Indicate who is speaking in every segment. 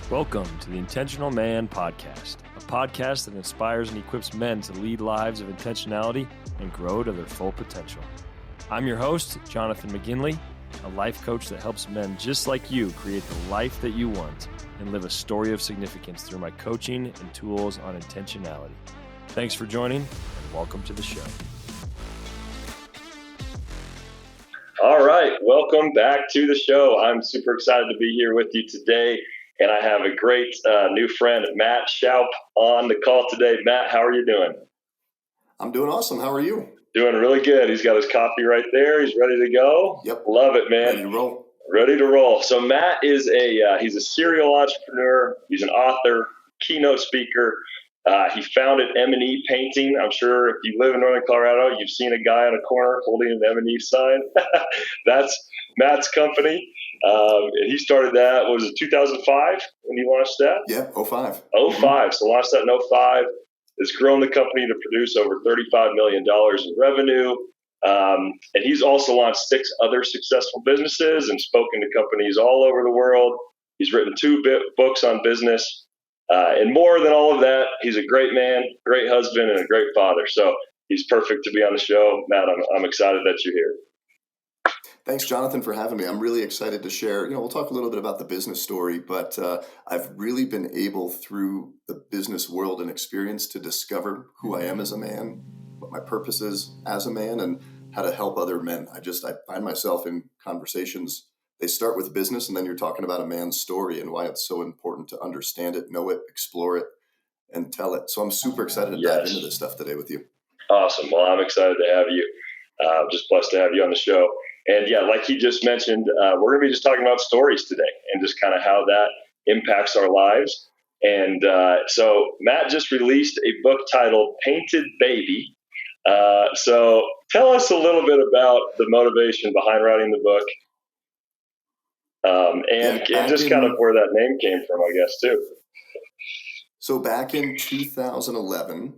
Speaker 1: Welcome to the Intentional Man Podcast, a podcast that inspires and equips men to lead lives of intentionality and grow to their full potential. I'm your host, Jonathan McGinley, a life coach that helps men just like you create the life that you want and live a story of significance through my coaching and tools on intentionality. Thanks for joining, and welcome to the show. All right, welcome back to the show. I'm super excited to be here with you today. And I have a great new friend, Matt Shoup, on the call today. Matt, how are you doing?
Speaker 2: I'm doing awesome. How are you?
Speaker 1: Doing really good. He's got his coffee right there. He's ready to go.
Speaker 2: Yep.
Speaker 1: Love it, man.
Speaker 2: Ready to roll.
Speaker 1: Ready to roll. So Matt is he's a serial entrepreneur. He's an author, keynote speaker. He founded M&E Painting. I'm sure if you live in Northern Colorado, you've seen a guy on a corner holding an M&E sign. That's Matt's company. And he started that, what was it, 2005 when he launched that?
Speaker 2: Yeah, 05.
Speaker 1: 05. So launched that in 05. Has grown the company to produce over $35 million in revenue. And he's also launched 6 other successful businesses and spoken to companies all over the world. He's written 2 books on business. And more than all of that, he's a great man, great husband, and a great father. So he's perfect to be on the show. Matt, I'm excited that you're here.
Speaker 2: Thanks, Jonathan, for having me. I'm really excited to share. We'll talk a little bit about the business story, but I've really been able through the business world and experience to discover who I am as a man, what my purpose is as a man, and how to help other men. I find myself in conversations. They start with business, and then you're talking about a man's story and why it's so important to understand it, know it, explore it, and tell it. So I'm super excited to dive into this stuff today with you.
Speaker 1: Awesome. Well, I'm excited to have you. Just blessed to have you on the show. And yeah, like he just mentioned, we're going to be just talking about stories today and just kind of how that impacts our lives. And so Matt just released a book titled Painted Baby. So tell us a little bit about the motivation behind writing the book. And just kind of where that name came from, I guess, too.
Speaker 2: So back in 2011,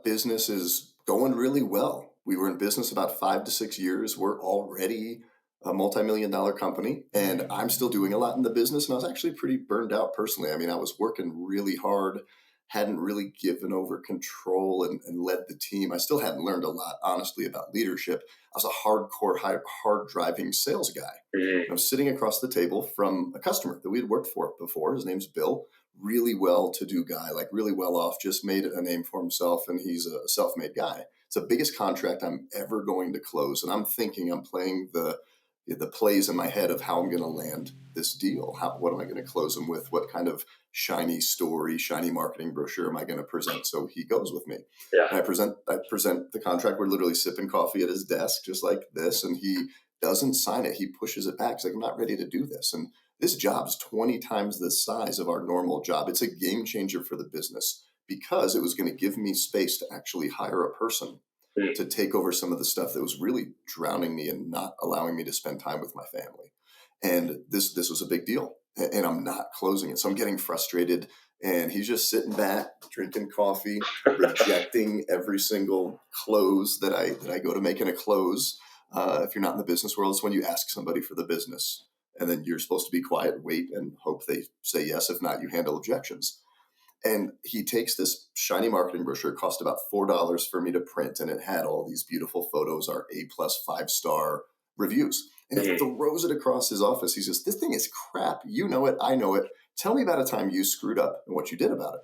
Speaker 2: business is going really well. We were in business about 5 to 6 years. We're already a multi-million-dollar company, and I'm still doing a lot in the business. And I was actually pretty burned out personally. I mean, I was working really hard, hadn't really given over control and led the team. I still hadn't learned a lot, honestly, about leadership. I was a hardcore, hard-driving sales guy. Mm-hmm. I was sitting across the table from a customer that we had worked for before. His name's Bill. Really well-to-do guy, like really well off, just made a name for himself, and he's a self-made guy. It's the biggest contract I'm ever going to close, and I'm playing the plays in my head of how I'm going to land this deal. What am I going to close him with? What kind of shiny story, shiny marketing brochure am I going to present so he goes with me? Yeah. And I present the contract. We're literally sipping coffee at his desk, just like this, and he doesn't sign it. He pushes it back. He's like, I'm not ready to do this. And this job's 20 times the size of our normal job. It's a game changer for the business because it was going to give me space to actually hire a person to take over some of the stuff that was really drowning me and not allowing me to spend time with my family. And this was a big deal, and I'm not closing it. So I'm getting frustrated, and he's just sitting back, drinking coffee, rejecting every single close that I go to make in a close. If you're not in the business world, it's when you ask somebody for the business, and then you're supposed to be quiet, wait, and hope they say yes. If not, you handle objections. And he takes this shiny marketing brochure. It cost about $4 for me to print, and it had all these beautiful photos, our A+ 5-star reviews. And he throws it across his office. He says, this thing is crap. You know it. I know it. Tell me about a time you screwed up and what you did about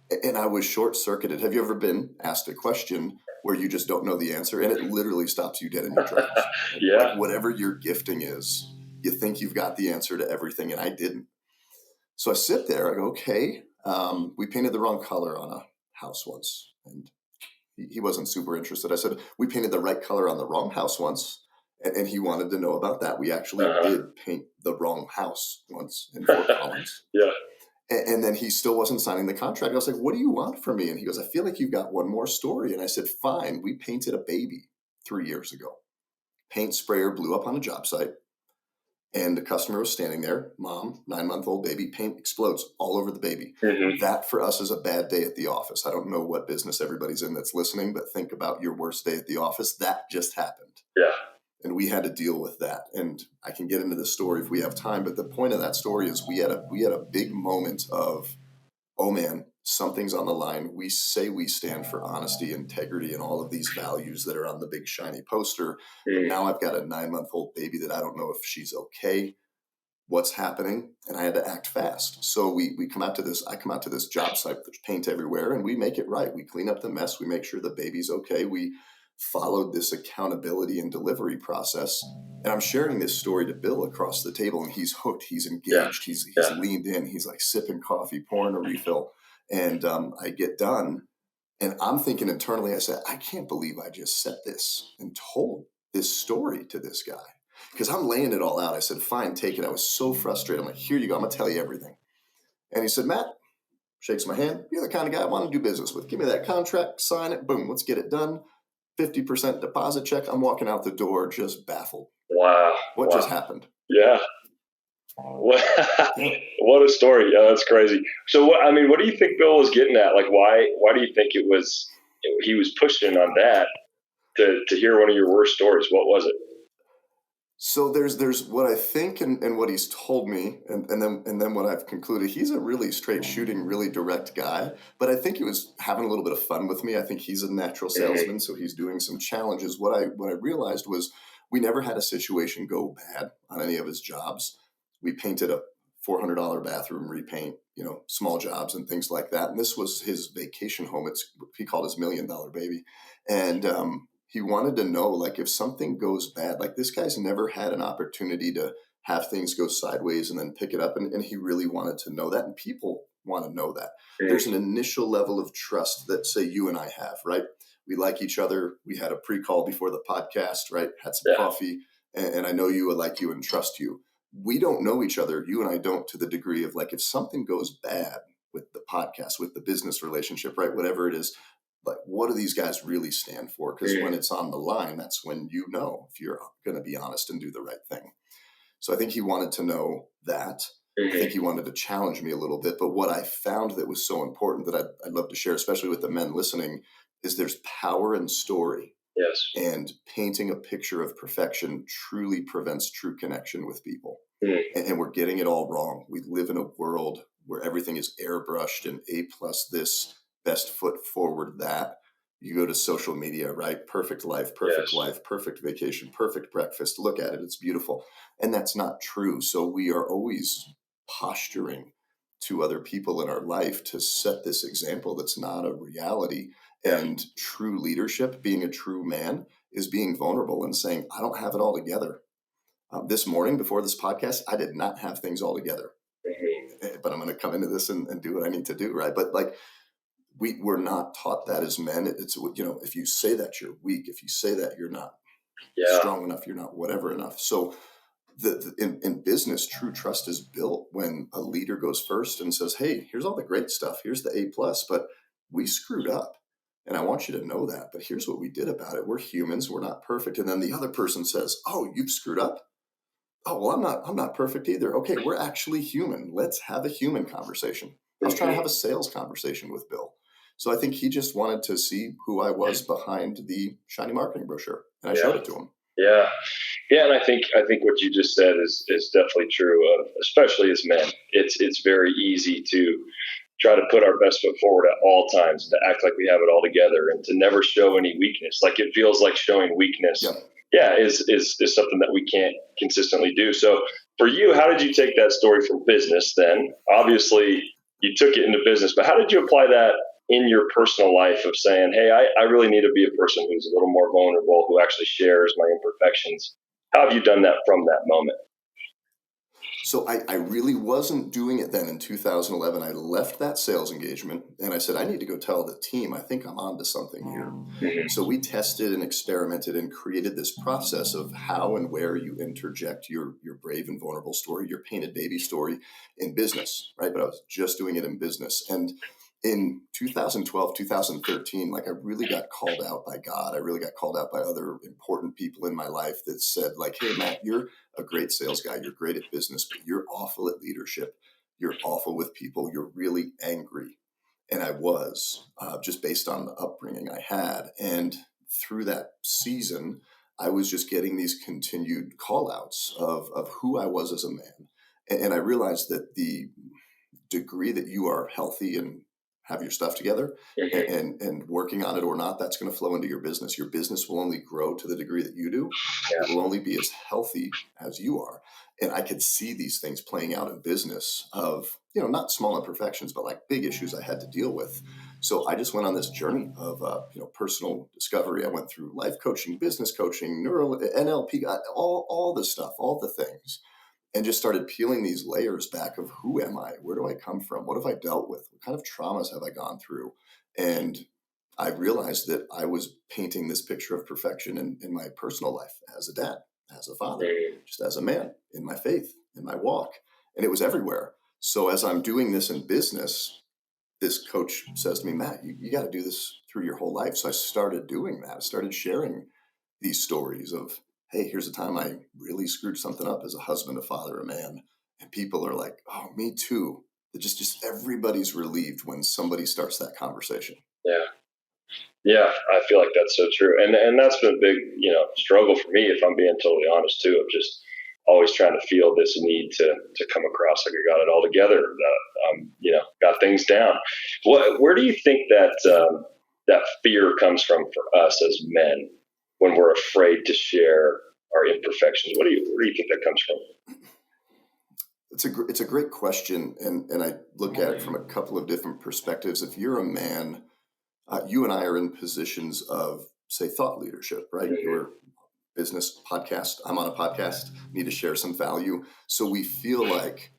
Speaker 2: it. And I was short-circuited. Have you ever been asked a question where you just don't know the answer, and it literally stops you dead in your tracks? Yeah. Like whatever your gifting is, you think you've got the answer to everything, and I didn't. So I sit there. I go, okay. We painted the wrong color on a house once, and he wasn't super interested. I said, we painted the right color on the wrong house once, and he wanted to know about that. We actually did paint the wrong house once in Fort Collins. Yeah. And then he still wasn't signing the contract. I was like, what do you want from me? And he goes, I feel like you've got one more story. And I said, fine. We painted a baby 3 years ago. Paint sprayer blew up on a job site. And the customer was standing there, mom, 9-month-old baby, paint explodes all over the baby. Mm-hmm. That for us is a bad day at the office. I don't know what business everybody's in that's listening, but think about your worst day at the office. That just happened. Yeah. And we had to deal with that. And I can get into this story if we have time, but the point of that story is we had a big moment of, oh man, something's on the line. We say we stand for honesty, integrity, and all of these values that are on the big shiny poster. But now I've got a 9-month-old baby that I don't know if she's okay, what's happening, and I had to act fast. So we come out to this, I come out to this job site, there's paint everywhere, and we make it right. We clean up the mess, we make sure the baby's okay. We followed this accountability and delivery process. And I'm sharing this story to Bill across the table, and he's hooked, he's engaged, he's leaned in, he's like sipping coffee, pouring a refill. And I get done, and I'm thinking internally, I said, I can't believe I just said this and told this story to this guy. Because I'm laying it all out. I said, fine, take it. I was so frustrated. I'm like, here you go. I'm going to tell you everything. And he said, Matt, shakes my hand. You're the kind of guy I want to do business with. Give me that contract, sign it. Boom, let's get it done. 50% deposit check. I'm walking out the door just baffled.
Speaker 1: Wow.
Speaker 2: What just happened?
Speaker 1: Yeah. What a story. Yeah, that's crazy. So what do you think Bill was getting at? Like, why do you think he was pushing on that to hear one of your worst stories? What was it?
Speaker 2: So there's what I think and what he's told me, and then what I've concluded. He's a really straight shooting, really direct guy, but I think he was having a little bit of fun with me. I think he's a natural salesman, so he's doing some challenges. What I realized was we never had a situation go bad on any of his jobs. We painted a $400 bathroom repaint, small jobs and things like that. And this was his vacation home. He called his $1 million baby, and he wanted to know, like, if something goes bad, like this guy's never had an opportunity to have things go sideways and then pick it up. And he really wanted to know that. And people want to know that. There's an initial level of trust that, say, you and I have, right? We like each other. We had a pre-call before the podcast, right? Had some coffee. And I know you, I like you and trust you. We don't know each other. You and I don't, to the degree of, like, if something goes bad with the podcast, with the business relationship, right? Whatever it is, like, what do these guys really stand for? Because when it's on the line, that's when you know if you're going to be honest and do the right thing. So I think he wanted to know that. I think he wanted to challenge me a little bit. But what I found that was so important that I'd love to share, especially with the men listening, is there's power in story.
Speaker 1: Yes.
Speaker 2: And painting a picture of perfection truly prevents true connection with people. And we're getting it all wrong. We live in a world where everything is airbrushed and A+ this, best foot forward that. You go to social media, right? Perfect life, perfect vacation, perfect breakfast. Look at it. It's beautiful. And that's not true. So we are always posturing to other people in our life to set this example that's not a reality. And true leadership, being a true man, is being vulnerable and saying, I don't have it all together. This morning before this podcast, I did not have things all together. But I'm going to come into this and do what I need to do, right? But like, we're not taught that as men. It's, if you say that, you're weak. If you say that, you're not strong enough, you're not whatever enough. So in business, true trust is built when a leader goes first and says, hey, here's all the great stuff. Here's the A+, but we screwed up. And I want you to know that. But here's what we did about it. We're humans. We're not perfect. And then the other person says, oh, you've screwed up? Oh, well, I'm not perfect either. Okay, we're actually human. Let's have a human conversation. I was trying to have a sales conversation with Bill. So I think he just wanted to see who I was behind the shiny marketing brochure. And I showed it to him.
Speaker 1: Yeah. Yeah. And I think what you just said is definitely true, especially as men. It's very easy to try to put our best foot forward at all times, to act like we have it all together and to never show any weakness. Like, it feels like showing weakness. Is something that we can't consistently do. So for you, how did you take that story from business then? Obviously, you took it into business, but how did you apply that in your personal life of saying, hey, I really need to be a person who's a little more vulnerable, who actually shares my imperfections? How have you done that from that moment?
Speaker 2: So I really wasn't doing it then in 2011. I left that sales engagement and I said, I need to go tell the team, I think I'm onto something here. So we tested and experimented and created this process of how and where you interject your brave and vulnerable story, your painted baby story in business, right? But I was just doing it in business. And in 2012, 2013, like, I really got called out by God. I really got called out by other important people in my life that said, like, hey, Matt, you're a great sales guy. You're great at business, but you're awful at leadership. You're awful with people. You're really angry. And I was, just based on the upbringing I had. And through that season, I was just getting these continued call outs of who I was as a man. And I realized that the degree that you are healthy and have your stuff together
Speaker 1: Mm-hmm.
Speaker 2: and working on it or not, that's going to flow into your business. Your business will only grow to the degree that you do. It
Speaker 1: Yeah.
Speaker 2: will only be as healthy as you are. And I could see these things playing out in business of, not small imperfections, but like big issues I had to deal with. So I just went on this journey of, personal discovery. I went through life coaching, business coaching, neural NLP, all this stuff, all the things, and just started peeling these layers back of who am I? Where do I come from? What have I dealt with? What kind of traumas have I gone through? And I realized that I was painting this picture of perfection in my personal life as a dad, as a father,
Speaker 1: Mm-hmm.
Speaker 2: just as a man, in my faith, in my walk. And it was everywhere. So as I'm doing this in business, this coach says to me, Matt, you got to do this through your whole life. So I started doing that. I started sharing these stories of, hey, here's a time I really screwed something up as a husband, a father, a man. And people are like, oh, me too. It just everybody's relieved when somebody starts that conversation.
Speaker 1: Yeah. Yeah, I feel like that's so true, and that's been a big struggle for me, if I'm being totally honest too, of just always trying to feel this need to come across like I got it all together, that got things down. Where do you think that that fear comes from for us as men when we're afraid to share our imperfections? Where do you think that comes from?
Speaker 2: It's a great question, and I look at it from a couple of different perspectives. If you're a man, you and I are in positions of, say, thought leadership, right?
Speaker 1: Mm-hmm.
Speaker 2: Your business podcast, I'm on a podcast, need to share some value. So we feel like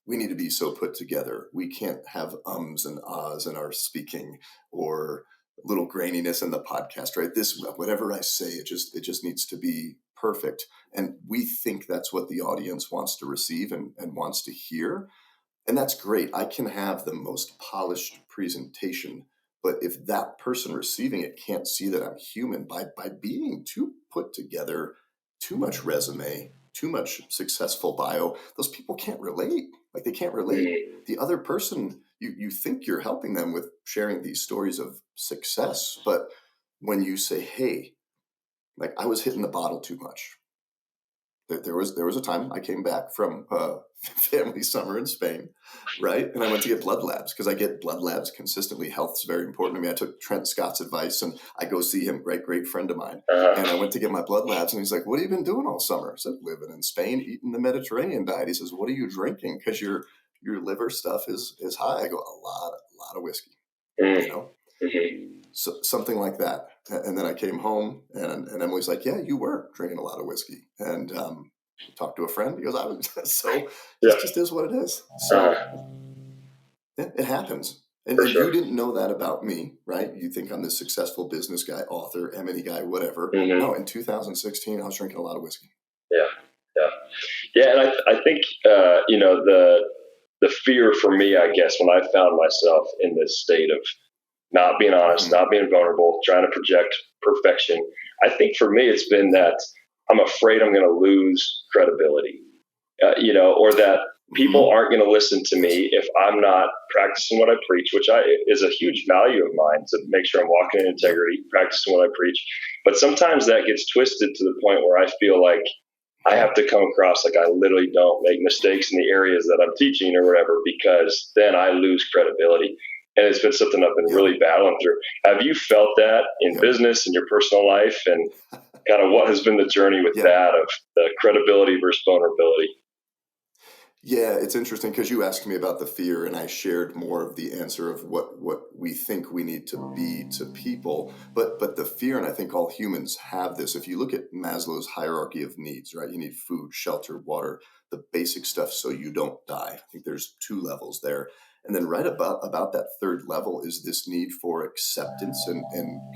Speaker 2: we need to be so put together. We can't have ums and ahs in our speaking or little graininess in the podcast, right? This, whatever I say, it just needs to be perfect. And we think that's what the audience wants to receive and wants to hear. And that's great. I can have the most polished presentation, but if that person receiving it can't see that I'm human by being too put together, too much resume, too much successful bio, those people can't relate. Like they can't relate.
Speaker 1: Mm-hmm.
Speaker 2: The other person, you think you're helping them with sharing these stories of success, but when you say, hey, like I was hitting the bottle too much. There was a time I came back from family summer in Spain, right? And I went to get blood labs because I get blood labs consistently. Health's very important to me. I took Trent Scott's advice and I go see him, great friend of mine. And I
Speaker 1: Uh-huh.
Speaker 2: went to get my blood labs and he's like, what have you been doing all summer? I said, living in Spain, eating the Mediterranean diet. He says, what are you drinking? Because your liver stuff is high. I go, a lot of whiskey, you know?
Speaker 1: Mm-hmm.
Speaker 2: So, something like that. And then I came home and Emily's like, yeah, you were drinking a lot of whiskey. And talked to a friend. He goes, I was so
Speaker 1: Yeah.
Speaker 2: just is what it is. So
Speaker 1: Uh-huh.
Speaker 2: it happens.
Speaker 1: For
Speaker 2: And you
Speaker 1: sure.
Speaker 2: didn't know that about me, right? You think I'm this successful business guy, author, M&E guy, whatever.
Speaker 1: Mm-hmm.
Speaker 2: No, in 2016, I was drinking a lot of whiskey.
Speaker 1: Yeah. Yeah. Yeah, and I think the fear for me, I guess, when I found myself in this state of not being honest,
Speaker 2: Hmm.
Speaker 1: not being vulnerable, trying to project perfection, I think for me it's been that I'm afraid I'm going to lose credibility, or that people
Speaker 2: Hmm.
Speaker 1: aren't going to listen to
Speaker 2: Yes.
Speaker 1: me if I'm not practicing what I preach, which is a huge value of mine to make sure I'm walking in
Speaker 2: Yep.
Speaker 1: integrity, practicing what I preach. But sometimes that gets twisted to the point where I feel like I have to come across like I literally don't make mistakes in the areas that I'm teaching or whatever, because then I lose credibility. And it's been something I've been
Speaker 2: Yep.
Speaker 1: really battling through. Have you felt that in
Speaker 2: Yep.
Speaker 1: business and your personal life? And kind of what has been the journey with
Speaker 2: Yeah.
Speaker 1: that of the credibility versus vulnerability?
Speaker 2: Yeah, it's interesting because you asked me about the fear, and I shared more of the answer of what we think we need to be to people. But the fear, and I think all humans have this. If you look at Maslow's hierarchy of needs, right? You need food, shelter, water, the basic stuff, so you don't die. I think there's two levels there, and then right about that third level is this need for acceptance and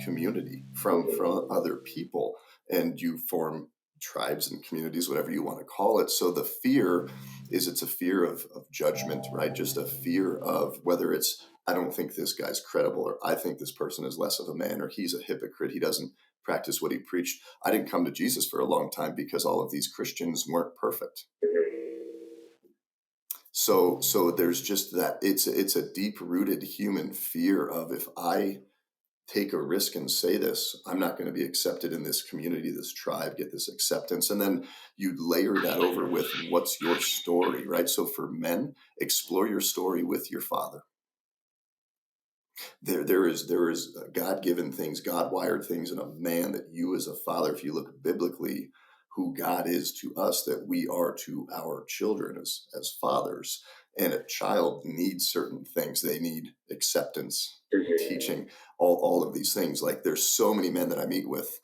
Speaker 2: community from other people, and you form tribes and communities, whatever you want to call it. So the fear it's a fear of judgment, right? Just a fear of whether it's, I don't think this guy's credible, or I think this person is less of a man, or he's a hypocrite. He doesn't practice what he preached. I didn't come to Jesus for a long time because all of these Christians weren't perfect. So there's just that it's a deep rooted human fear of if I take a risk and say this. I'm not going to be accepted in this community, this tribe, get this acceptance. And then you layer that over with what's your story, right? So for men, explore your story with your father. There is God-given things, God-wired things in a man that you as a father, if you look biblically, who God is to us, that we are to our children as fathers. And a child needs certain things. They need acceptance, teaching, all of these things. Like there's so many men that I meet with,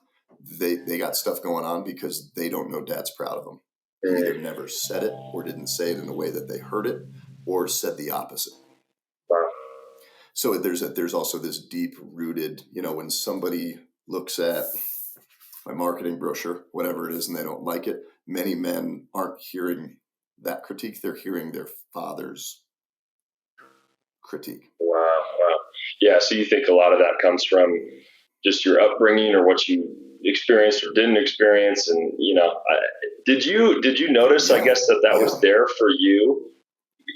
Speaker 2: they got stuff going on because they don't know dad's proud of them. He either never said it or didn't say it in a way that they heard it, or said the opposite. So there's also this deep rooted, when somebody looks at my marketing brochure, whatever it is, and they don't like it, many men aren't hearing that critique. They're hearing their father's critique.
Speaker 1: Wow. Yeah. So you think a lot of that comes from just your upbringing or what you experienced or didn't experience. And, did you notice, I guess, that was there for you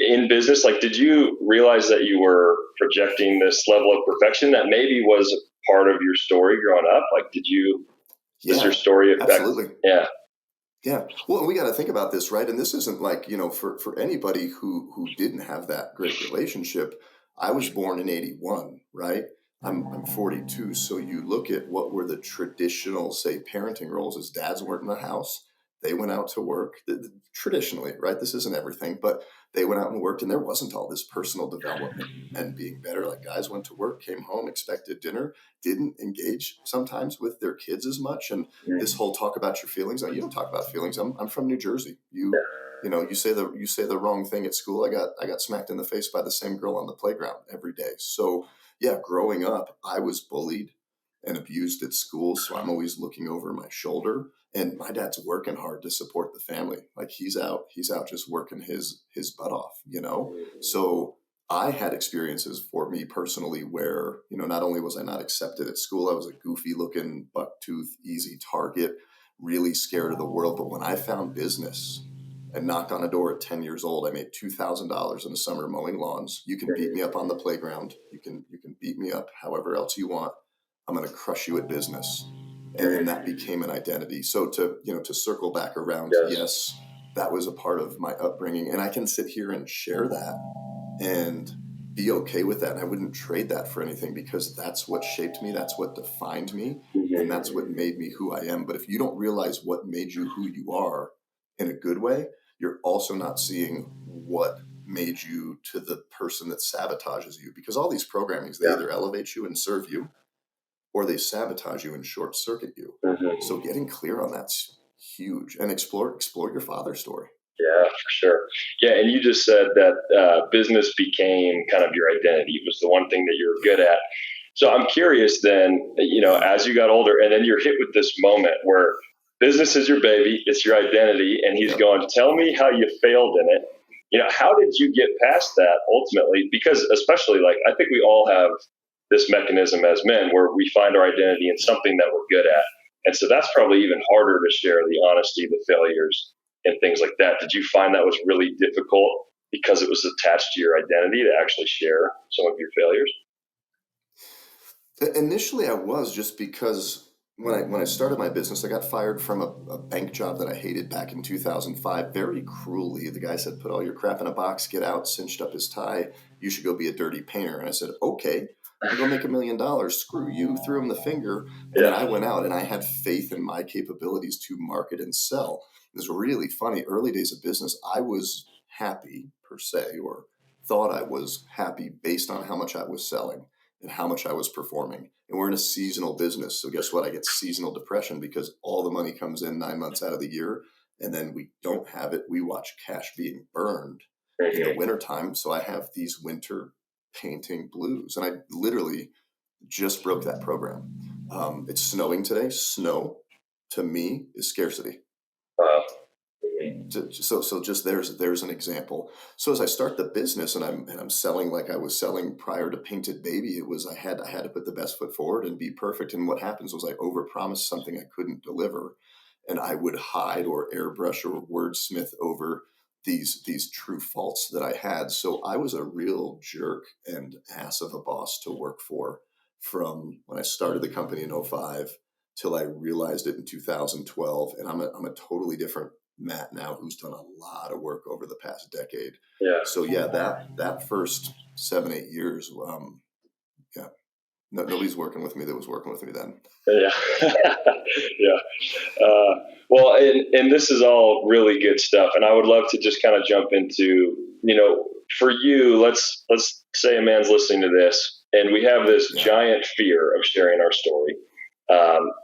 Speaker 1: in business? Like, did you realize that you were projecting this level of perfection that maybe was a part of your story growing up? Like, does your story affect?
Speaker 2: Absolutely.
Speaker 1: Yeah.
Speaker 2: Yeah. Well, we got to think about this, right? And this isn't like, for anybody who didn't have that great relationship. I was born in 81, right? I'm 42. So you look at what were the traditional, say, parenting roles. As dads weren't in the house, they went out to work traditionally, right? This isn't everything, but they went out and worked, and there wasn't all this personal development and being better. Like guys went to work, came home, expected dinner, didn't engage sometimes with their kids as much. And this whole talk about your feelings. You don't talk about feelings. I'm from New Jersey. You say the wrong thing at school. I got smacked in the face by the same girl on the playground every day. So yeah, growing up, I was bullied and abused at school. So I'm always looking over my shoulder. And my dad's working hard to support the family. Like he's out just working his butt off, So I had experiences for me personally where, not only was I not accepted at school, I was a goofy looking, bucktooth, easy target, really scared of the world. But when I found business and knocked on a door at 10 years old, I made $2,000 in the summer mowing lawns. You can beat me up on the playground. You can beat me up however else you want. I'm going to crush you at business. And then that became an identity. So to circle back around, yes, that was a part of my upbringing. And I can sit here and share that and be okay with that. And I wouldn't trade that for anything, because that's what shaped me. That's what defined me. And that's what made me who I am. But if you don't realize what made you who you are in a good way, you're also not seeing what made you to the person that sabotages you. Because all these programmings, they either elevate you and serve you, or they sabotage you and short circuit you. So getting clear on that's huge. And explore your father's story.
Speaker 1: Yeah, for sure. Yeah, and you just said that business became kind of your identity. It was the one thing that you were good at. So I'm curious then, as you got older and then you're hit with this moment where business is your baby, it's your identity, and he's going, tell me how you failed in it. How did you get past that ultimately? Because especially, like, I think we all have this mechanism as men where we find our identity in something that we're good at. And so that's probably even harder to share the honesty, the failures, and things like that. Did you find that was really difficult because it was attached to your identity to actually share some of your failures?
Speaker 2: Initially, I was, just because when I started my business, I got fired from a bank job that I hated back in 2005. Very cruelly, the guy said, "Put all your crap in a box, get out." Cinched up his tie. "You should go be a dirty painter." And I said, "Okay, I'll go make $1 million. Screw you." Threw him the finger, and then I went out and I had faith in my capabilities to market and sell. It was really funny. Early days of business, I was happy per se, or thought I was happy based on how much I was selling and how much I was performing. And we're in a seasonal business. So guess what? I get seasonal depression because all the money comes in 9 months out of the year, and then we don't have it. We watch cash being burned in the wintertime. So I have these winter painting blues. And I literally just broke that program. It's snowing today. Snow to me is scarcity. So just there's an example. So as I start the business and I'm selling like I was selling prior to Painted Baby, it was I had to put the best foot forward and be perfect. And what happens was I overpromised something I couldn't deliver, and I would hide or airbrush or wordsmith over these true faults that I had. So I was a real jerk and ass of a boss to work for. from when I started the company in '05 till I realized it in 2012. And I'm a totally different Matt now, who's done a lot of work over the past decade.
Speaker 1: Yeah.
Speaker 2: So yeah, that first 7-8 years, yeah, nobody's working with me that was working with me then.
Speaker 1: Yeah. Yeah. Well, and this is all really good stuff. And I would love to just kind of jump into, for you, let's say a man's listening to this and we have this giant fear of sharing our story.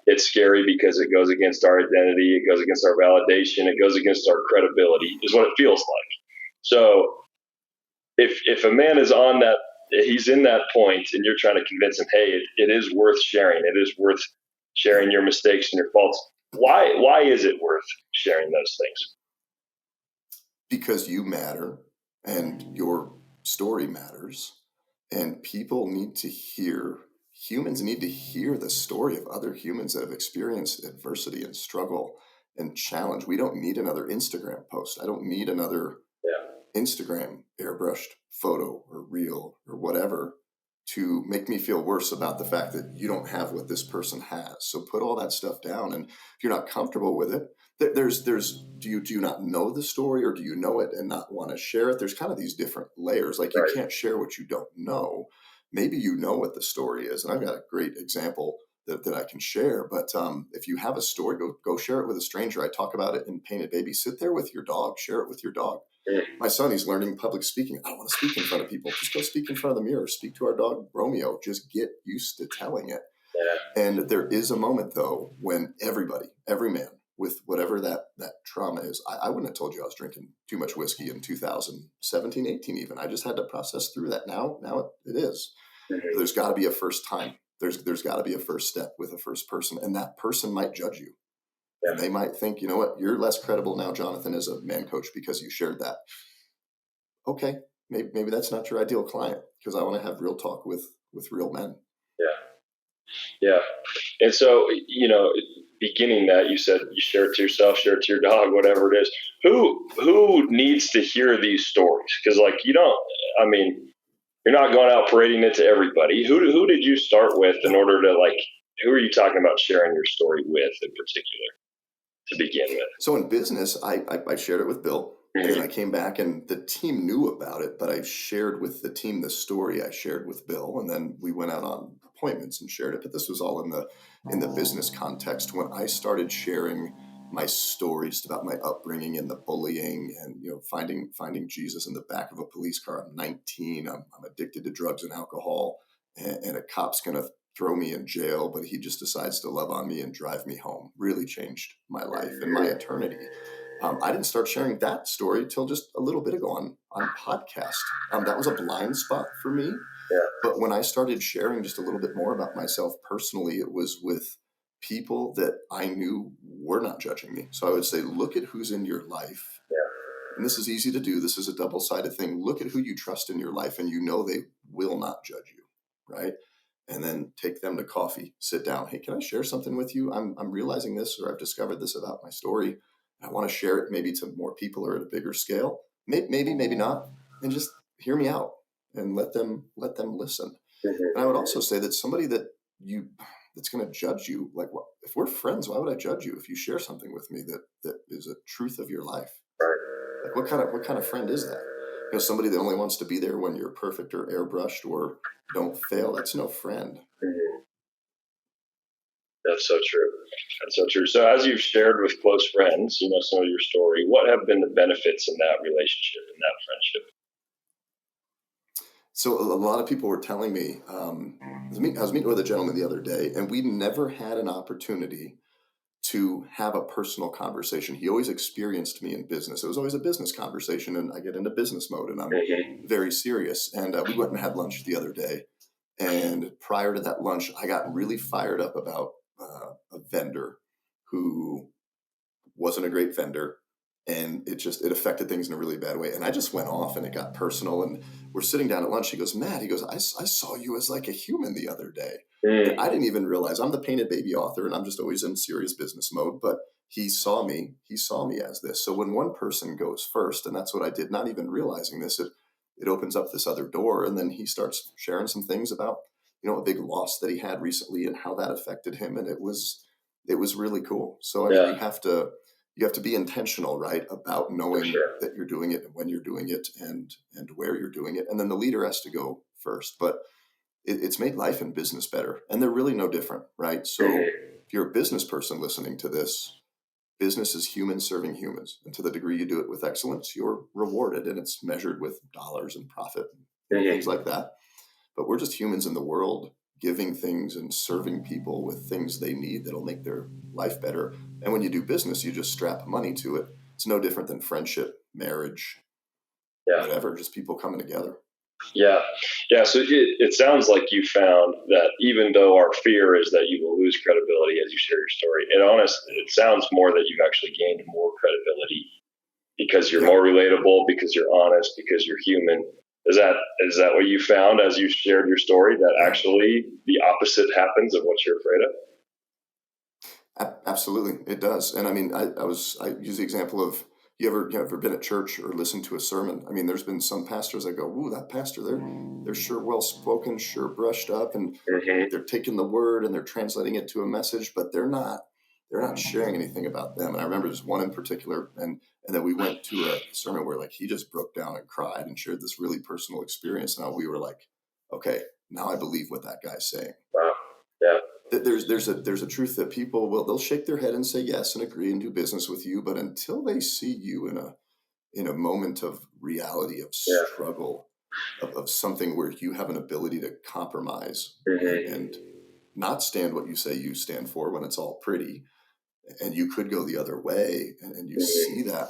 Speaker 1: It's scary because it goes against our identity. It goes against our validation. It goes against our credibility is what it feels like. So if a man is on that, he's in that point and you're trying to convince him, hey, it is worth sharing. It is worth sharing your mistakes and your faults. Why is it worth sharing those things?
Speaker 2: Because you matter and your story matters, and humans need to hear the story of other humans that have experienced adversity and struggle and challenge. We don't need another Instagram post. I don't need another Instagram airbrushed photo or reel or whatever to make me feel worse about the fact that you don't have what this person has. So put all that stuff down. And if you're not comfortable with it, do you not know the story, or do you know it and not want to share it? There's kind of these different layers. Like you can't share what you don't know. Maybe you know what the story is. And I've got a great example that I can share. But if you have a story, go share it with a stranger. I talk about it in Painted Baby. Sit there with your dog, share it with your dog. My son, he's learning public speaking. I don't want to speak in front of people. Just go speak in front of the mirror. Speak to our dog, Romeo. Just get used to telling it. And there is a moment, though, when every man, with whatever that trauma is, I wouldn't have told you I was drinking too much whiskey in 2017, 18 even. I just had to process through that. Now it is. There's got to be a first time. There's got to be a first step with a first person, and that person might judge you. And they might think, you know what, you're less credible now, Jonathan, as a man coach because you shared that. Okay, maybe that's not your ideal client, because I want to have real talk with real men.
Speaker 1: Yeah. And so, beginning that, you said you share it to yourself, share it to your dog, whatever it is. Who needs to hear these stories? Because you're not going out parading it to everybody. Who did you start with in order to who are you talking about sharing your story with in particular to begin with?
Speaker 2: So in business, I shared it with Bill. And I came back and the team knew about it, but I shared with the team the story I shared with Bill. And then we went out on appointments and shared it. But this was all in the business context. When I started sharing my story just about my upbringing and the bullying and, finding Jesus in the back of a police car. I'm 19. I'm addicted to drugs and alcohol, and a cop's going to throw me in jail, but he just decides to love on me and drive me home. Really changed my life and my eternity. I didn't start sharing that story till just a little bit ago on podcast. That was a blind spot for me. But when I started sharing just a little bit more about myself personally, it was with people that I knew were not judging me. So I would say, look at who's in your life. And this is easy to do. This is a double-sided thing. Look at who you trust in your life, and they will not judge you, right? And then take them to coffee, sit down. Hey, can I share something with you? I'm realizing this, or I've discovered this about my story. I want to share it maybe to more people or at a bigger scale. Maybe not. And just hear me out and let them listen. And I would also say that somebody that's going to judge you, if we're friends, why would I judge you if you share something with me that is a truth of your life? Like what kind of friend is that? Somebody that only wants to be there when you're perfect or airbrushed or don't fail. That's no friend.
Speaker 1: That's so true. That's so true. So as you've shared with close friends, some of your story, what have been the benefits in that relationship, in that friendship?
Speaker 2: So a lot of people were telling me, I was meeting with a gentleman the other day, and we never had an opportunity to have a personal conversation. He always experienced me in business. It was always a business conversation, and I get into business mode, and I'm very serious. And we went and had lunch the other day. And prior to that lunch, I got really fired up about a vendor who wasn't a great vendor. And it affected things in a really bad way. And I just went off, and it got personal. And we're sitting down at lunch. He goes, Matt, I saw you as like a human the other day. And I didn't even realize I'm the Painted Baby author, and I'm just always in serious business mode. But he saw me as this. So when one person goes first, and that's what I did, not even realizing this, it opens up this other door. And then he starts sharing some things about a big loss that he had recently and how that affected him. And it was really cool. So, I mean,
Speaker 1: Yeah,
Speaker 2: you have to be intentional, right, about
Speaker 1: for
Speaker 2: knowing
Speaker 1: sure.
Speaker 2: that you're doing it and when you're doing it and where you're doing it. And then the leader has to go first. But it's made life and business better. And they're really no different, right? So
Speaker 1: Mhm.
Speaker 2: if you're a business person listening to this, business is humans serving humans. And to the degree you do it with excellence, you're rewarded, and it's measured with dollars and profit, things
Speaker 1: Mhm.
Speaker 2: like that. But we're just humans in the world giving things and serving people with things they need that'll make their life better. And when you do business, you just strap money to it. It's no different than friendship, marriage,
Speaker 1: Yeah.
Speaker 2: whatever, just people coming together.
Speaker 1: Yeah. Yeah. So it sounds like you found that even though our fear is that you will lose credibility as you share your story, it sounds more that you've actually gained more credibility because you're
Speaker 2: Yeah.
Speaker 1: more relatable, because you're honest, because you're human. Is that what you found as you shared your story, that
Speaker 2: Yeah.
Speaker 1: actually the opposite happens of what you're afraid of?
Speaker 2: Absolutely, it does. And I mean, I use the example of, you ever been at church or listened to a sermon? I mean, there's been some pastors that go, "Ooh, that pastor, they're sure well spoken, sure brushed up, and
Speaker 1: Hmm.
Speaker 2: they're taking the word and they're translating it to a message, but they're not sharing anything about them." And I remember there's one in particular, and then we went to a sermon where, like, he just broke down and cried and shared this really personal experience, and we were like, okay, now I believe what that guy's saying.
Speaker 1: Wow. Yeah.
Speaker 2: There's a truth that people they'll shake their head and say yes and agree and do business with you, but until they see you in a moment of reality, of
Speaker 1: Yeah.
Speaker 2: struggle, of something where you have an ability to compromise and
Speaker 1: Hmm.
Speaker 2: not stand what you say you stand for when it's all pretty, and you could go the other way, and you see
Speaker 1: Hmm.
Speaker 2: that,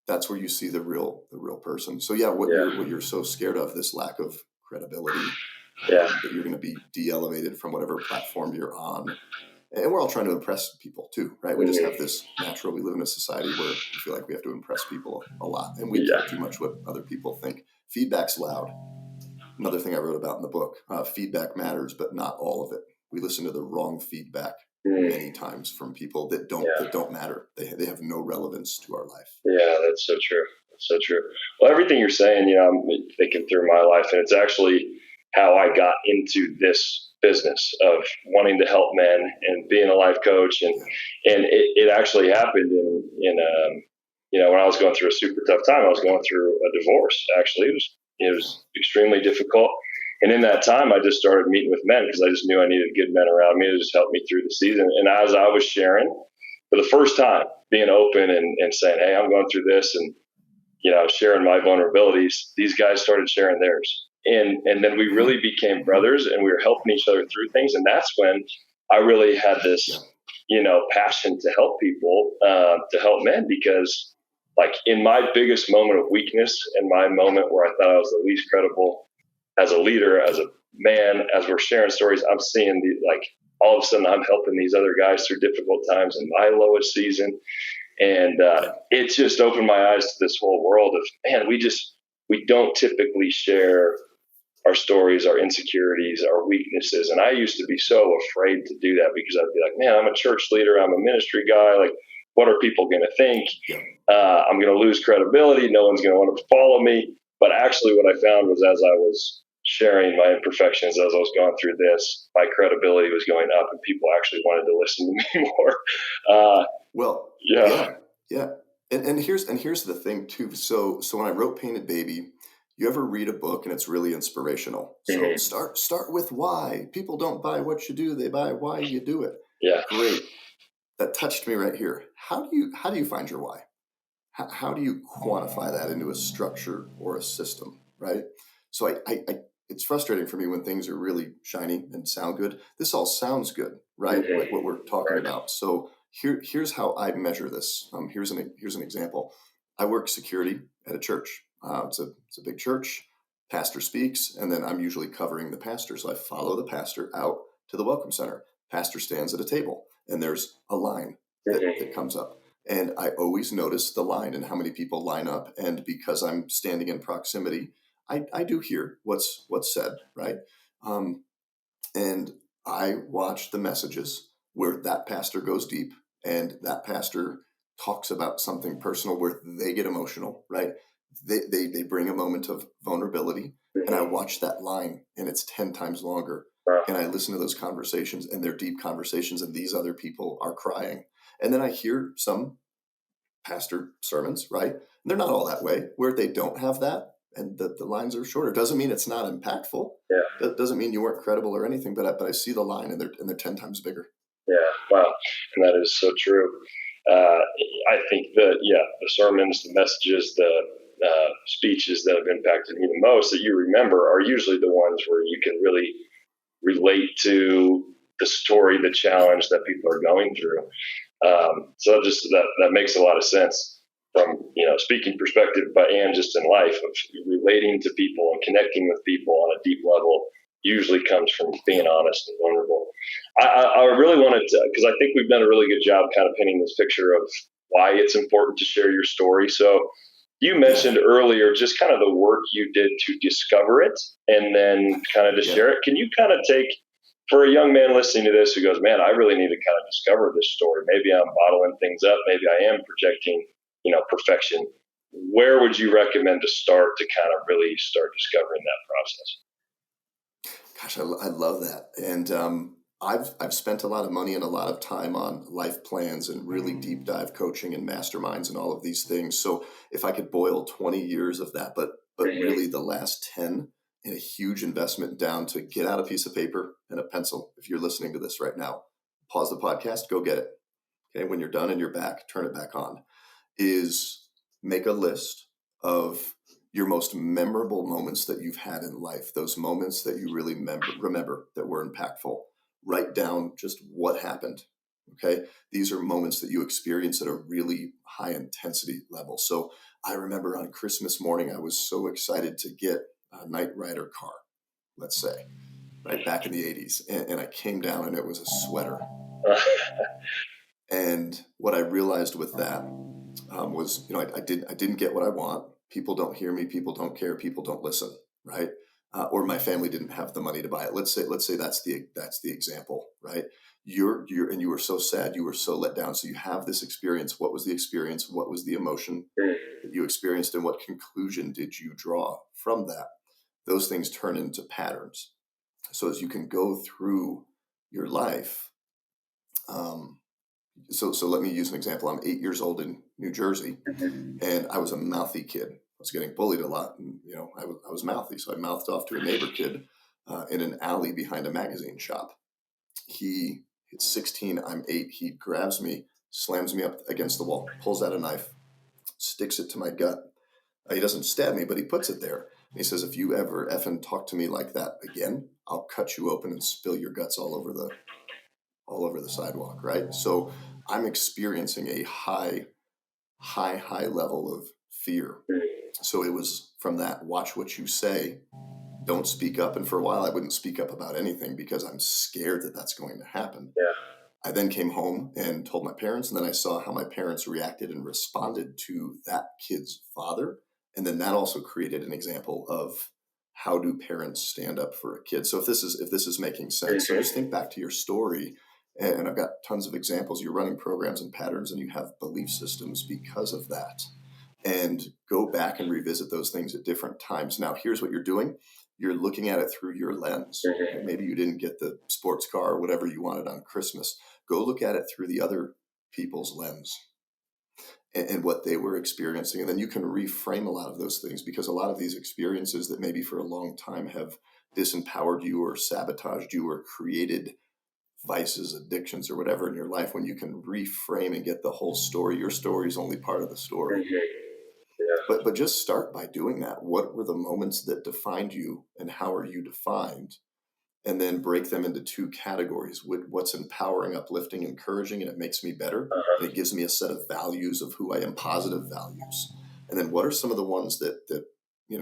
Speaker 2: that's where you see the real person. So yeah, what you're so scared of, this lack of credibility,
Speaker 1: Yeah.
Speaker 2: that you're going to be de-elevated from whatever platform you're on. And we're all trying to impress people too, right? We just have
Speaker 1: Hmm.
Speaker 2: this natural, we live in a society where we feel like we have to impress people a lot, and we care
Speaker 1: Yeah.
Speaker 2: too much what other people think. Feedback's loud. Another thing I wrote about in the book, feedback matters, but not all of it. We listen to the wrong feedback many
Speaker 1: Hmm.
Speaker 2: times from people that don't
Speaker 1: Yeah.
Speaker 2: that don't matter. They have no relevance to our life.
Speaker 1: Yeah, that's so true. That's so true. Well, everything you're saying, I'm thinking through my life, and it's actually how I got into this business of wanting to help men and being a life coach, and
Speaker 2: Yeah,
Speaker 1: it actually happened when I was going through a super tough time. I was going through a divorce. Actually, it
Speaker 2: yeah,
Speaker 1: was extremely difficult, and in that time, I just started meeting with men because I just knew I needed good men around me to just help me through the season. And as I was sharing, for the first time, being open and saying, "Hey, I'm going through this," and sharing my vulnerabilities, these guys started sharing theirs, and then we
Speaker 2: mm-hmm,
Speaker 1: really became
Speaker 2: mm-hmm,
Speaker 1: brothers, and we were helping each other through things, and that's when I really had
Speaker 2: yeah,
Speaker 1: this passion to help people, to help men, because like in my biggest moment of weakness and my moment where I thought I was the least credible as a leader, as
Speaker 2: yeah,
Speaker 1: a man, as we're sharing stories, I'm seeing all of a sudden I'm helping these other guys through difficult times in my lowest season. And
Speaker 2: yeah,
Speaker 1: it just opened my eyes to this whole world of, man, we don't typically share our stories, our insecurities, our weaknesses. And I used to be so afraid to do that because I'd be like, man, I'm a church leader, I'm a ministry guy. Like, what are people going to think?
Speaker 2: yeah.
Speaker 1: I'm going to lose credibility. No one's going to want to follow me. But actually, what I found was, as I was sharing my imperfections, as I was going through this, my credibility was going up, and people actually wanted to listen to me more. Uh,
Speaker 2: Well,
Speaker 1: yeah.
Speaker 2: yeah, yeah. And here's the thing too. So when I wrote Painted Baby, you ever read a book and it's really inspirational? So
Speaker 1: Mhm.
Speaker 2: start with why. People don't buy what you do, they buy why you do it.
Speaker 1: Yeah.
Speaker 2: Great. That touched me right here. How do you find your why? How do you quantify that into a structure or a system, right? So it's frustrating for me when things are really shiny and sound good. This all sounds good, right?
Speaker 1: Mhm.
Speaker 2: Like what we're talking
Speaker 1: Right.
Speaker 2: about. So here's how I measure this. Here's an example. I work security at a church. It's a big church. Pastor speaks, and then I'm usually covering the pastor. So I follow the pastor out to the welcome center. Pastor stands at a table, and there's a line that
Speaker 1: Mhm.
Speaker 2: comes up, and I always notice the line and how many people line up. And because I'm standing in proximity, I do hear what's said, right? Um, and I watch the messages where that pastor goes deep and that pastor talks about something personal where they get emotional, right? They bring a moment of vulnerability, and I
Speaker 1: Mhm.
Speaker 2: watch that line and it's 10 times longer.
Speaker 1: Wow.
Speaker 2: And I listen to those conversations, and they're deep conversations, and these other people are crying. And then I hear some pastor sermons, right? And they're not all that way, where they don't have that and the lines are shorter. Doesn't mean it's not impactful.
Speaker 1: Yeah.
Speaker 2: That doesn't mean you weren't credible or anything, but I see the line and they're 10 times bigger.
Speaker 1: Yeah, wow. And that is so true. I think that, the sermons, the messages, the speeches that have impacted me the most that you remember are usually the ones where you can really relate to the story, the challenge that people are going through. So just that makes a lot of sense from, speaking perspective, but and just in life of relating to people and connecting with people on a deep level usually comes from being honest and vulnerable. I really wanted to, because I think we've done a really good job kind of painting this picture of why it's important to share your story. So you mentioned earlier just kind of the work you did to discover it and then kind of to share it. Can you kind of take, for a young man listening to this who goes, man, I really need to kind of discover this story. Maybe I'm bottling things up. Maybe I am projecting, perfection. Where would you recommend to start to kind of really start discovering that process?
Speaker 2: Gosh, I love that. And I've spent a lot of money and a lot of time on life plans and really deep dive coaching and masterminds and all of these things. So if I could boil 20 years of that, but really the last 10 in a huge investment down to get out a piece of paper and a pencil. If you're listening to this right now, pause the podcast, go get it. Okay. When you're done and you're back, turn it back on. Is make a list of your most memorable moments that you've had in life, those moments that you really remember that were impactful. Write down just what happened. Okay. These are moments that you experience at a really high intensity level. So I remember on Christmas morning, I was so excited to get a Knight Rider car, let's say, right back in the 80s. And I came down and it was a sweater. And what I realized with that was, I didn't get what I want. People don't hear me. People don't care. People don't listen, right? Or my family didn't have the money to buy it. Let's say that's the example, right? And you were so sad. You were so let down. So you have this experience. What was the experience? What was the emotion that you experienced? And what conclusion did you draw from that? Those things turn into patterns. So as you can go through your life, so let me use an example. I'm 8 years old in New Jersey, and I was a mouthy kid. I was getting bullied a lot, and I was mouthy. So I mouthed off to a neighbor kid in an alley behind a magazine shop. He's 16, I'm 8. He grabs me, slams me up against the wall, pulls out a knife, sticks it to my gut. He doesn't stab me, but he puts it there. And he says, if you ever effing talk to me like that again, I'll cut you open and spill your guts all over the sidewalk, right? So I'm experiencing a high level of fear. So it was from that, watch what you say, don't speak up. And for a while, I wouldn't speak up about anything because I'm scared that that's going to happen.
Speaker 1: Yeah.
Speaker 2: I then came home and told my parents, and then I saw how my parents reacted and responded to that kid's father. And then that also created an example of how do parents stand up for a kid. So if this is making sense, so just think back to your story. And I've got tons of examples. You're running programs and patterns, and you have belief systems because of that. And go back and revisit those things at different times. Now, here's what you're doing. You're looking at it through your lens. Maybe you didn't get the sports car or whatever you wanted on Christmas. Go look at it through the other people's lens and what they were experiencing. And then you can reframe a lot of those things, because a lot of these experiences that maybe for a long time have disempowered you or sabotaged you or created vices, addictions, or whatever in your life, when you can reframe and get the whole story. Your story is only part of the story. But just start by doing that. What were the moments that defined you, and how are you defined? And then break them into two categories. What's empowering, uplifting, encouraging, and it makes me better. And it gives me a set of values of who I am, positive values. And then what are some of the ones that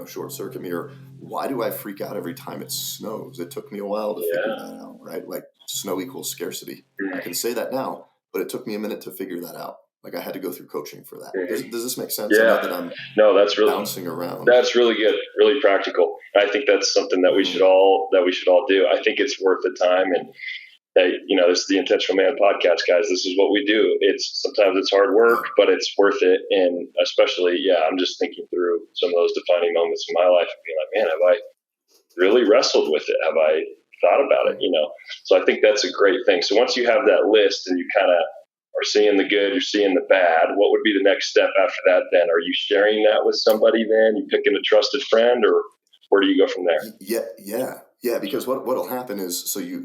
Speaker 2: short circuit me, or why do I freak out every time it snows? It took me a while to figure that out, right? Like snow equals scarcity. I can say that now, but it took me a minute to figure that out. Like I had to go through coaching for that. Does this make sense?
Speaker 1: Yeah.
Speaker 2: I know that I'm
Speaker 1: that's really
Speaker 2: bouncing around.
Speaker 1: That's really good, really practical. I think that's something that we should all do. I think it's worth the time. And this is the Intentional Man podcast, guys. This is what we do. Sometimes it's hard work, but it's worth it. And especially, I'm just thinking through some of those defining moments in my life and being like, man, have I really wrestled with it? Have I thought about it, you know. So I think that's a great thing. So once you have that list and you kind of are seeing the good, you're seeing the bad, what would be the next step after that then? Are you sharing that with somebody then? You picking a trusted friend, or where do you go from there?
Speaker 2: Yeah. Because what'll happen is so you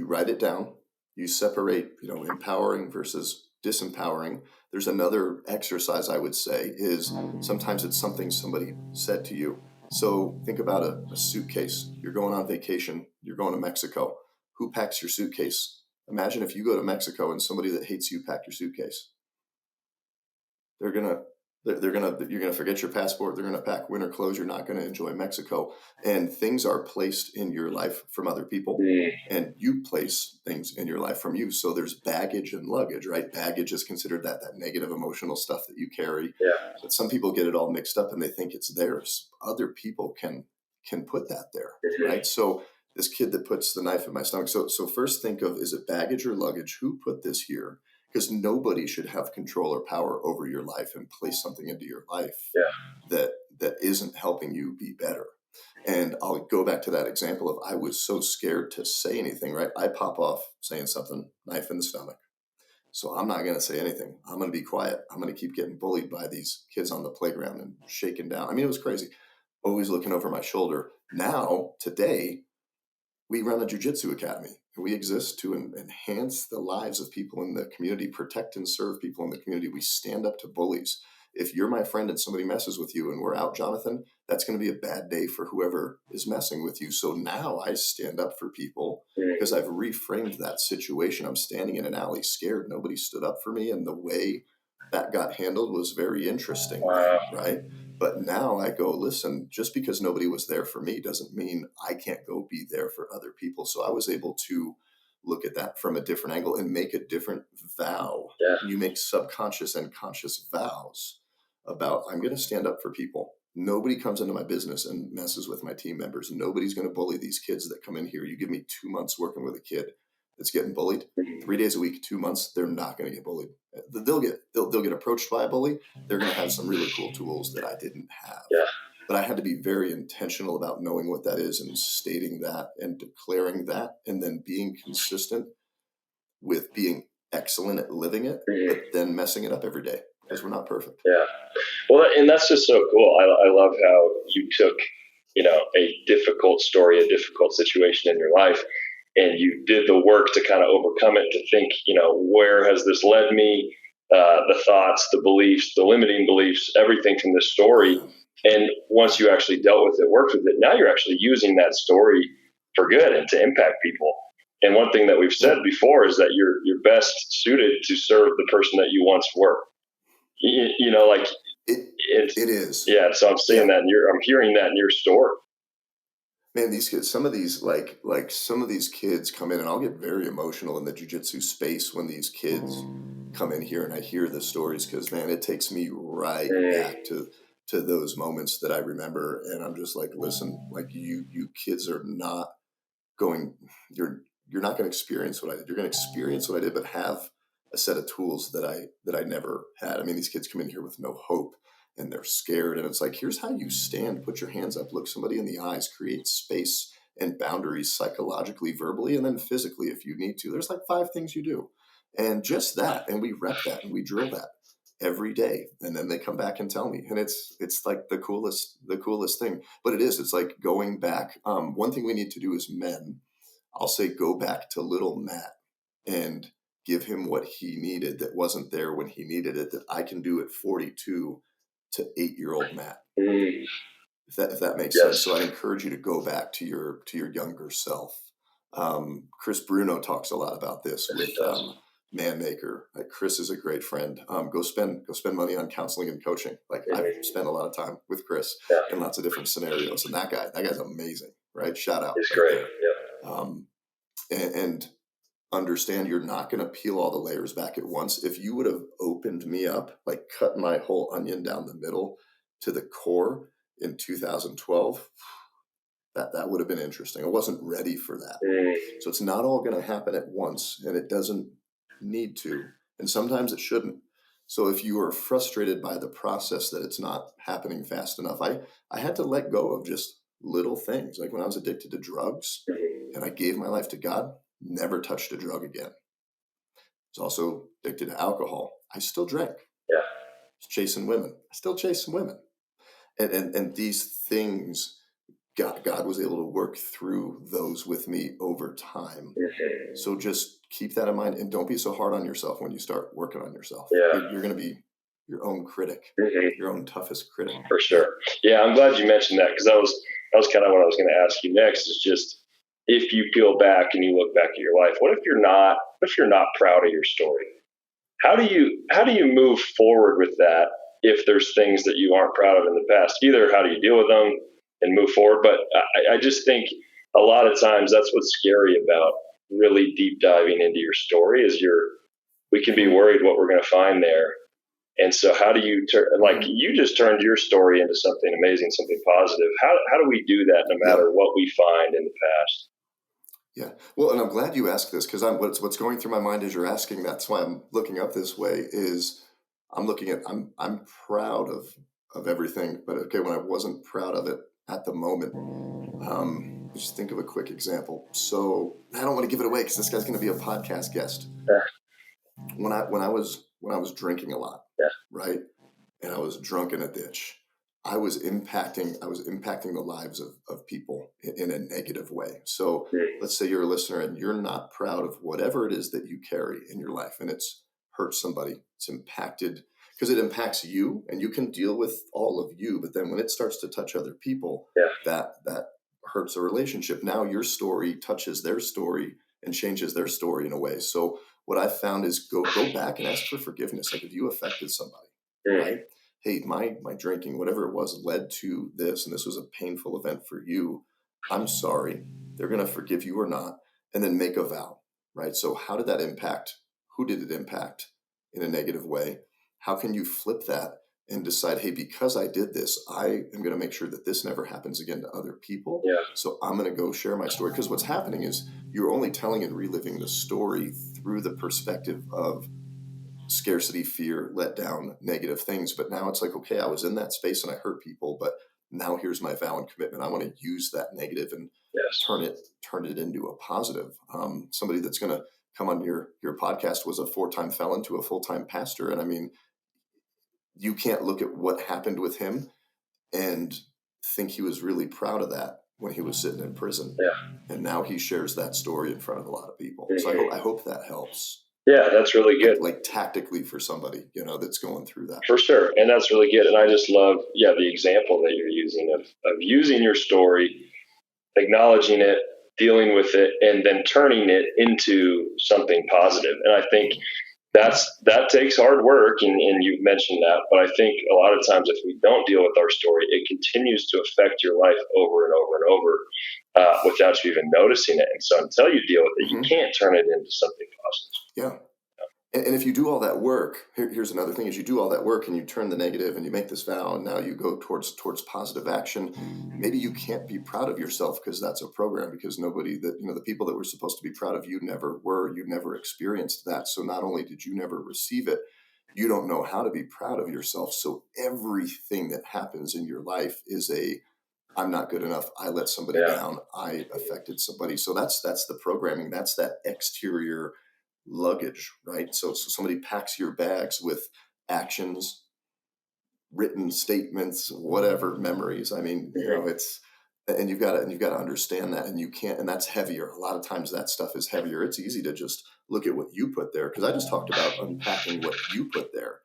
Speaker 2: write it down, you separate, empowering versus disempowering. There's another exercise I would say is sometimes it's something somebody said to you. So think about a suitcase. You're going on vacation, you're going to Mexico. Who packs your suitcase? Imagine if you go to Mexico and somebody that hates you packed your suitcase. They're gonna they're gonna you're gonna forget your passport. They're gonna pack winter clothes. You're not gonna enjoy Mexico. And things are placed in your life from other people, and you place things in your life from you. So there's baggage and luggage, right? Baggage is considered that negative emotional stuff that you carry.
Speaker 1: Yeah.
Speaker 2: But some people get it all mixed up and they think it's theirs. Other people can put that there, right? So this kid that puts the knife in my stomach. So first think of, is it baggage or luggage? Who put this here? Because nobody should have control or power over your life and place something into your life that isn't helping you be better. And I'll go back to that example of I was so scared to say anything, right? I pop off saying something, knife in the stomach. So I'm not going to say anything. I'm going to be quiet. I'm going to keep getting bullied by these kids on the playground and shaken down. I mean, it was crazy. Always looking over my shoulder. Now, today, we run a jiu-jitsu academy, and we exist to enhance the lives of people in the community, protect and serve people in the community. We stand up to bullies. If you're my friend and somebody messes with you and we're out, Jonathan, that's going to be a bad day for whoever is messing with you. So now I stand up for people because I've reframed that situation. I'm standing in an alley scared. Nobody stood up for me. And the way that got handled was very interesting, right? But now I go, listen, just because nobody was there for me doesn't mean I can't go be there for other people. So I was able to look at that from a different angle and make a different vow. You make subconscious and conscious vows about, I'm going to stand up for people. Nobody comes into my business and messes with my team members. Nobody's going to bully these kids that come in here. You give me 2 months working with a kid that's getting bullied 3 days a week, 2 months, they're not going to get bullied. They'll get approached by a bully. They're going to have some really cool tools that I didn't have. But I had to be very intentional about knowing what that is and stating that and declaring that, and then being consistent with being excellent at living it, but then messing it up every day because we're not perfect.
Speaker 1: Yeah. Well, and that's just so cool. I love how you took, a difficult story, a difficult situation in your life, and you did the work to kind of overcome it, to think, where has this led me? The thoughts, the beliefs, the limiting beliefs, everything from this story. And once you actually dealt with it, worked with it, now you're actually using that story for good and to impact people. And one thing that we've said before is that you're best suited to serve the person that you once were. Like
Speaker 2: it is.
Speaker 1: Yeah. So I'm seeing that, and I'm hearing that in your story.
Speaker 2: Man, these kids, some of these kids come in, and I'll get very emotional in the jiu-jitsu space when these kids come in here and I hear the stories, because man, it takes me right back to those moments that I remember, and I'm just like, listen, like you kids are not going, you're not going to experience what I did. You're going to experience what I did, but have a set of tools that I never had. I mean, these kids come in here with no hope and they're scared. And it's like, here's how you stand, put your hands up, look somebody in the eyes, create space and boundaries psychologically, verbally, and then physically if you need to. There's like 5 things you do. And just that. And we rep that and we drill that every day. And then they come back and tell me. And it's like the coolest thing. But it's like going back. One thing we need to do as men, I'll say, go back to little Matt and give him what he needed that wasn't there when he needed it, that I can do at 42 to 8-year-old Matt. If that makes sense. So I'd encourage you to go back to your younger self. Chris Bruno talks a lot about this with Man Maker. Chris is a great friend. Go spend money on counseling and coaching. Like I've spent a lot of time with Chris in lots of different scenarios, and that guy's amazing, right? Shout out.
Speaker 1: He's great.
Speaker 2: And understand you're not going to peel all the layers back at once. If you would have opened me up, like cut my whole onion down the middle to the core in 2012, that would have been interesting. I wasn't ready for that. So it's not all going to happen at once, and it doesn't need to. And sometimes it shouldn't. So if you are frustrated by the process that it's not happening fast enough, I had to let go of just little things. Like when I was addicted to drugs, and I gave my life to God, never touched a drug again. I was also addicted to alcohol. I still drank.
Speaker 1: Yeah.
Speaker 2: Chasing women. I still chase some women. And these things, God was able to work through those with me over time. So just keep that in mind, and don't be so hard on yourself when you start working on yourself.
Speaker 1: Yeah.
Speaker 2: You're going to be your own critic, your own toughest critic.
Speaker 1: For sure. Yeah, I'm glad you mentioned that, because that was kind of what I was going to ask you next. Is just, if you peel back and you look back at your life, what if you're not proud of your story? How do you move forward with that if there's things that you aren't proud of in the past? Either how do you deal with them and move forward? But I just think a lot of times that's what's scary about really deep diving into your story, is we can be worried what we're going to find there. And so how do you you just turned your story into something amazing, something positive. How do we do that no matter what we find in the past?
Speaker 2: Yeah. Well, and I'm glad you asked this, because what's going through my mind as you're asking. That's why I'm looking up this way. Is I'm proud of everything, but okay, when I wasn't proud of it at the moment, just think of a quick example. So I don't want to give it away because this guy's going to be a podcast guest. When I was drinking a lot, right, and I was drunk in a ditch, I was impacting the lives of people in a negative way. So let's say you're a listener and you're not proud of whatever it is that you carry in your life, and it's hurt somebody, it's impacted, because it impacts you, and you can deal with all of you. But then when it starts to touch other people, that hurts a relationship. Now your story touches their story and changes their story in a way. So what I've found is go back and ask for forgiveness. Like, if you affected somebody, right? Hey, my drinking, whatever it was, led to this, and this was a painful event for you. I'm sorry. They're going to forgive you or not, and then make a vow, right? So how did that impact? Who did it impact in a negative way? How can you flip that and decide, hey, because I did this, I am going to make sure that this never happens again to other people.
Speaker 1: Yeah.
Speaker 2: So I'm going to go share my story, because what's happening is you're only telling and reliving the story through the perspective of scarcity, fear, letdown, negative things. But now it's like, okay, I was in that space and I hurt people, but now here's my vow and commitment. I want to use that negative and turn it into a positive. Somebody that's going to come on your podcast was a 4-time felon to a full-time pastor. And I mean, you can't look at what happened with him and think he was really proud of that when he was sitting in prison.
Speaker 1: Yeah.
Speaker 2: And now he shares that story in front of a lot of people. So I hope that helps.
Speaker 1: Yeah, that's really good.
Speaker 2: Like tactically for somebody, that's going through that.
Speaker 1: For sure. And that's really good. And I just love, the example that you're using of using your story, acknowledging it, dealing with it, and then turning it into something positive. And I think that takes hard work, and you've mentioned that. But I think a lot of times, if we don't deal with our story, it continues to affect your life over and over and over without you even noticing it. And so until you deal with it, you can't turn it into something positive.
Speaker 2: Yeah. And if you do all that work, here's another thing: is you do all that work and you turn the negative and you make this vow, and now you go towards positive action. Maybe you can't be proud of yourself because that's a program, because nobody that, the people that were supposed to be proud of you never were. You never experienced that. So not only did you never receive it, you don't know how to be proud of yourself. So everything that happens in your life is I'm not good enough. I let somebody down. I affected somebody. So that's the programming. That's that exterior luggage, right? So somebody packs your bags with actions, written statements, whatever, memories. I mean, it's, and you've got to understand that, and you can't, and that's heavier. A lot of times that stuff is heavier. It's easy to just look at what you put there, because I just talked about unpacking what you put there,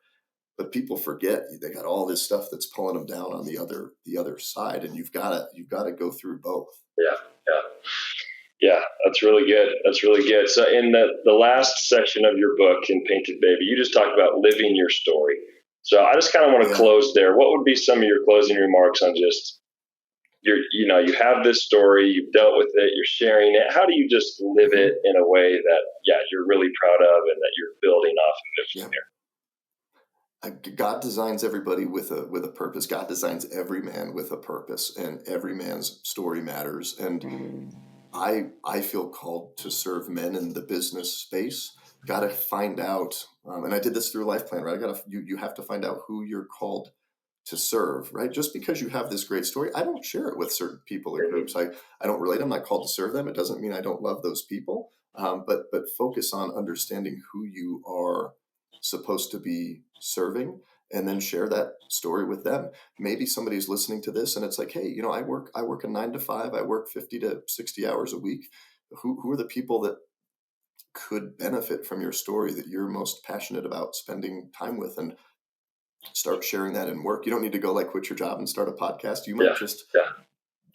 Speaker 2: but people forget they got all this stuff that's pulling them down on the other side, and you've got to go through both.
Speaker 1: Yeah, that's really good. That's really good. So in the last section of your book, in Painted Baby, you just talked about living your story. So I just kind of want to close there. What would be some of your closing remarks on just you have this story, you've dealt with it, you're sharing it. How do you just live it in a way that, you're really proud of, and that you're building off of it from there?
Speaker 2: God designs everybody with a purpose. God designs every man with a purpose, and every man's story matters. And I feel called to serve men in the business space. Got to find out, and I did this through a life plan, right? You have to find out who you're called to serve, right? Just because you have this great story, I don't share it with certain people or groups. I don't relate. I'm not called to serve them. It doesn't mean I don't love those people, but focus on understanding who you are supposed to be serving, and then share that story with them. Maybe somebody's listening to this and it's like, hey, I work a 9 to 5. I work 50 to 60 hours a week. Who are the people that could benefit from your story that you're most passionate about spending time with, and start sharing that in work? You don't need to go like quit your job and start a podcast. You might just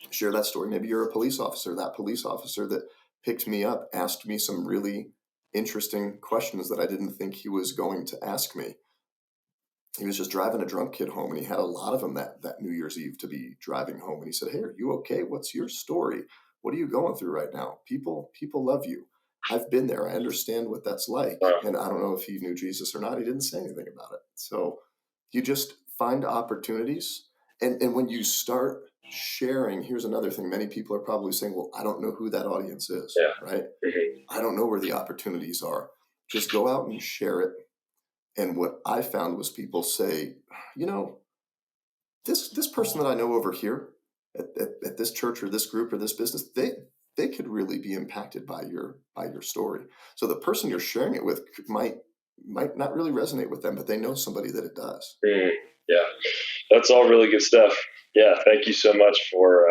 Speaker 2: share that story. Maybe you're a police officer. That police officer that picked me up asked me some really interesting questions that I didn't think he was going to ask me. He was just driving a drunk kid home, and he had a lot of them that New Year's Eve to be driving home. And he said, hey, are you okay? What's your story? What are you going through right now? People love you. I've been there. I understand what that's like. And I don't know if he knew Jesus or not. He didn't say anything about it. So you just find opportunities. And when you start sharing, here's another thing. Many people are probably saying, well, I don't know who that audience is, right? I don't know where the opportunities are. Just go out and share it. And what I found was people say, this person that I know over here at this church or this group or this business, they could really be impacted by your story. So the person you're sharing it with might not really resonate with them, but they know somebody that it does.
Speaker 1: Yeah, that's all really good stuff. Yeah, thank you so much for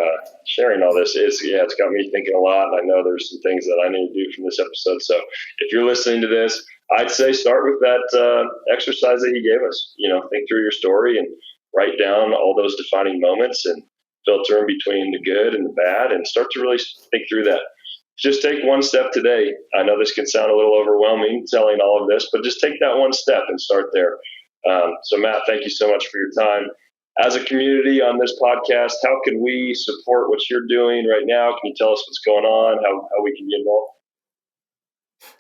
Speaker 1: sharing all this. It's got me thinking a lot, and I know there's some things that I need to do from this episode. So if you're listening to this, I'd say start with that exercise that he gave us. Think through your story and write down all those defining moments and filter in between the good and the bad, and start to really think through that. Just take one step today. I know this can sound a little overwhelming telling all of this, but just take that one step and start there. So Matt, thank you so much for your time. As a community on this podcast, how can we support what you're doing right now? Can you tell us what's going on, how we can get involved?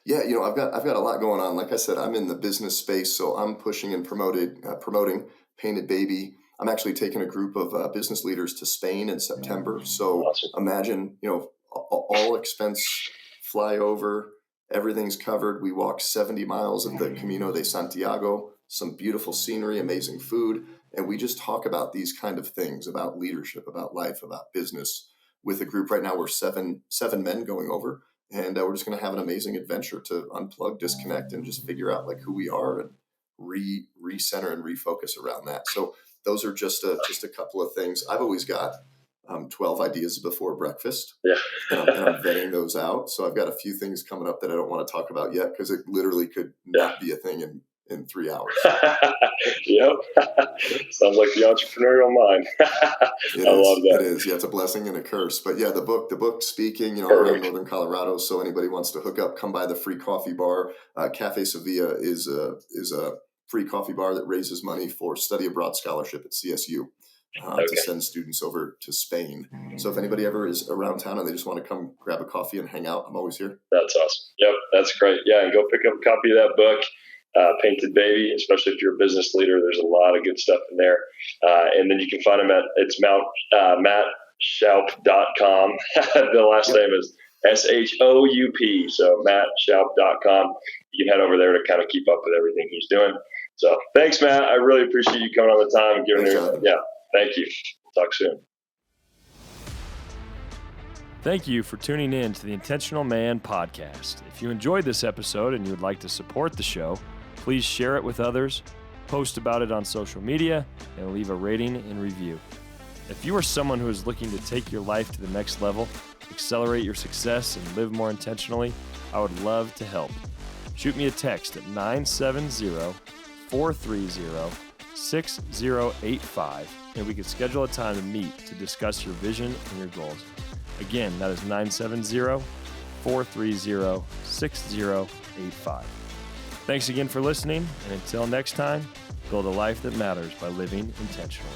Speaker 2: Yeah, I've got a lot going on. Like I said, I'm in the business space, so I'm pushing and promoting Painted Baby. I'm actually taking a group of business leaders to Spain in September. So awesome. Imagine, all expense fly over, everything's covered. We walk 70 miles of the Camino de Santiago, some beautiful scenery, amazing food. And we just talk about these kind of things, about leadership, about life, about business with a group. Right now, we're seven men going over, and we're just going to have an amazing adventure to unplug, disconnect, and just figure out like who we are and recenter and refocus around that. So those are just a couple of things. I've always got 12 ideas before breakfast, and I'm vetting those out. So I've got a few things coming up that I don't want to talk about yet because it literally could not be a thing in 3 hours.
Speaker 1: Yep. Sounds like the entrepreneurial mind. I love that.
Speaker 2: It is. Yeah, it's a blessing and a curse. But yeah, the book speaking, around Northern Colorado. So anybody wants to hook up, come by the free coffee bar. Cafe Sevilla is a free coffee bar that raises money for study abroad scholarship at CSU to send students over to Spain. So if anybody ever is around town and they just want to come grab a coffee and hang out, I'm always here. That's
Speaker 1: awesome. Yep, that's great. Yeah, and go pick up a copy of that book. Painted Baby, especially if you're a business leader. There's a lot of good stuff in there. And then you can find him it's mattshoup.com. The last name is SHOUP. So mattshoup.com. You can head over there to kind of keep up with everything he's doing. So thanks, Matt. I really appreciate you coming on the time and giving thank you. Talk soon.
Speaker 3: Thank you for tuning in to the Intentional Man podcast. If you enjoyed this episode and you would like to support the show, please share it with others, post about it on social media, and leave a rating and review. If you are someone who is looking to take your life to the next level, accelerate your success, and live more intentionally, I would love to help. Shoot me a text at 970-430-6085, and we can schedule a time to meet to discuss your vision and your goals. Again, that is 970-430-6085. Thanks again for listening, and until next time, build a life that matters by living intentionally.